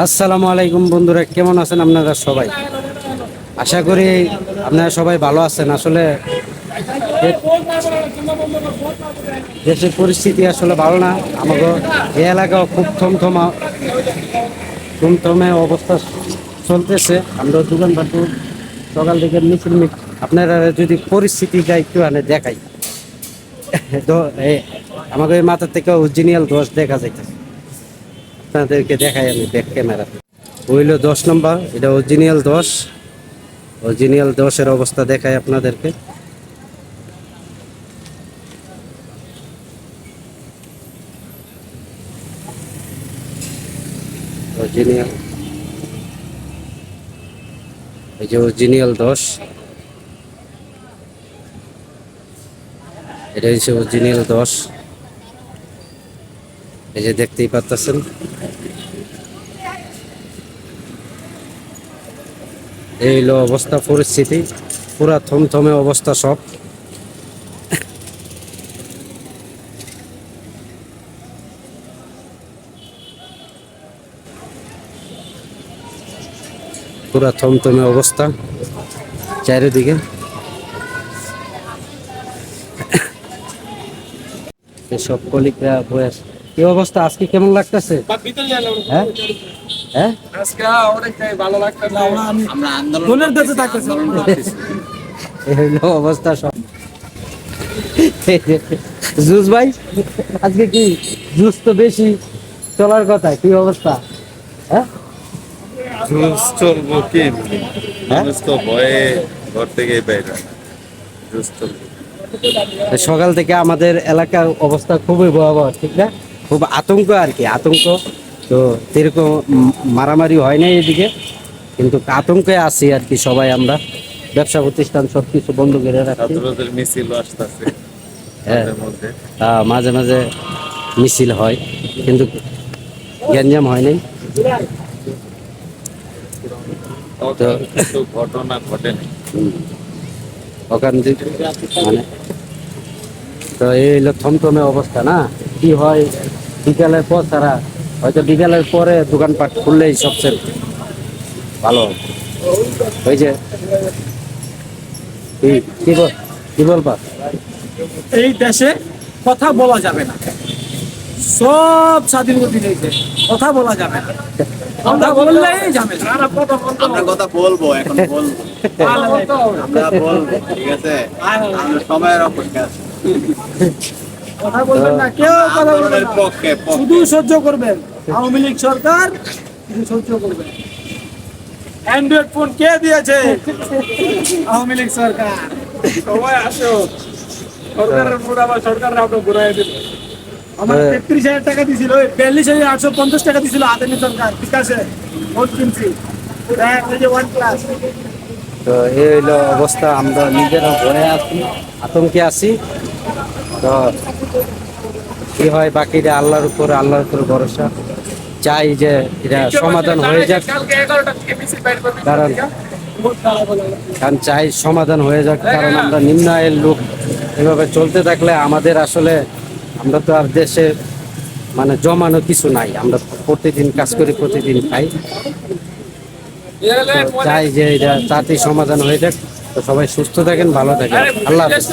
আসসালামু আলাইকুম বন্ধুরা, কেমন আছেন আপনারা সবাই? আশা করি আপনারা সবাই ভালো আছেন। আসলে দেশের পরিস্থিতি আসলে ভালো না। আমাকে এই এলাকাও খুব থমথমে অবস্থা চলতেছে। আমরা দোকানপাট সকাল থেকে আপনারা যদি পরিস্থিতিটা একটু দেখাই আমাকে মাথার থেকে অরিজিনাল দোষ দেখা যাইতেছে। আপনাদেরকে দেখাই আমি ব্যাক ক্যামেরাতে। হইল 10 নম্বর, এটা অরিজিনাল 10 অবস্থা দেখায় আপনাদেরকে। অরিজিনাল, এই যে অরিজিনাল 10, এটা হচ্ছে অরিজিনাল 10। এই যে দেখতেই পাচ্ছেন, এই হলো অবস্থা, পরিস্থিতি পুরা থমথমে অবস্থা সব। পুরা থমথমে অবস্থা চারিদিকে। সব কলিগরা বয়স কি অবস্থা? আজকে কেমন লাগতেছে? হ্যাঁ হ্যাঁ, এই হলো অবস্থা সব। জুস ভাই, আজকে কি জুস তো বেশি চলার কথা, কি অবস্থা? হ্যাঁ, জুস চলবো কি, মানুষ তো ভয়ে ঘর থেকে বের হয় না। জুস চলবো। সকাল থেকে আমাদের এলাকার অবস্থা খুবই ভয়াবহ, ঠিক না? খুব আতঙ্ক আর কি, আতঙ্ক। তো সেরকম মারামারি হয় না এদিকে, কিন্তু আতঙ্কে আছি আর কি সবাই। আমরা ব্যবসা প্রতিষ্ঠান সবকিছু বন্ধ করে রাখছি। ছাত্রদের মিছিল আসতেছে হ্যাঁ, মধ্যে। মাঝে মাঝে মিছিল হয়, কিন্তু গ্যাঞ্জাম হয় নাই। তো কিছু ঘটনা ঘটেনি। ওখান থেকে মানে, তো এই হলো থমথমে অবস্থা না। কি হয় বিকালের পর তারা, হয়তো বিকালের পরে দোকানপাট খুললেই সবচেয়ে ভালো। ওই যে কি বলবা? এই দেশে কথা বলা যাবে না, সব স্বাধীনতা দিয়েছে, কথা বলা যাবে না। কথা বললেই ঝামেলা। আমরা কথা বলবো, এখন বলবো, আমরা বলবো, ঠিক আছে? আমরা সময়ের অপেক্ষা আছি। কথা বলবেন না, কেউ কথা বলবেন আন্দোলনের না। পক্ষে শুধু সহ্য করবেন। আওয়ামী লীগ সরকার শুধু সহ্য করবেন। অ্যান্ড্রয়েড ফোন কে দিয়েছে? আওয়ামী লীগ সরকার। সবাই আসো, সরকারের পুরো আবার সরকারের আপনার ঘুরাই দিল। আমার 33,000 টাকা দিছিল, 42,850 টাকা দিছিল আদানি সরকার, ঠিক আছে? ভোট কিনছি, এই যে ওয়ান ক্লাস। তো এই হইলো অবস্থা, আমরা নিজেরা ভয়ে আছি, আতঙ্কে আছি। তো কি হয় বাকিটা আল্লাহর উপর ভরসা। চাই যে এটা সমাধান হয়ে যাক, কারণ চাই সমাধান হয়ে যাক। কারণ আমরা নিম্ন আয়ের লোক, এভাবে চলতে থাকলে আমাদের আসলে, আমরা তো আর দেশে মানে জমানো কিছু নাই। আমরা প্রতিদিন কাজ করি, প্রতিদিন খাই। তো চাই যে এটা তাড়াতাড়ি সমাধান হয়ে যাক। তো সবাই সুস্থ থাকেন, ভালো থাকেন। আল্লাহ হাফেজ।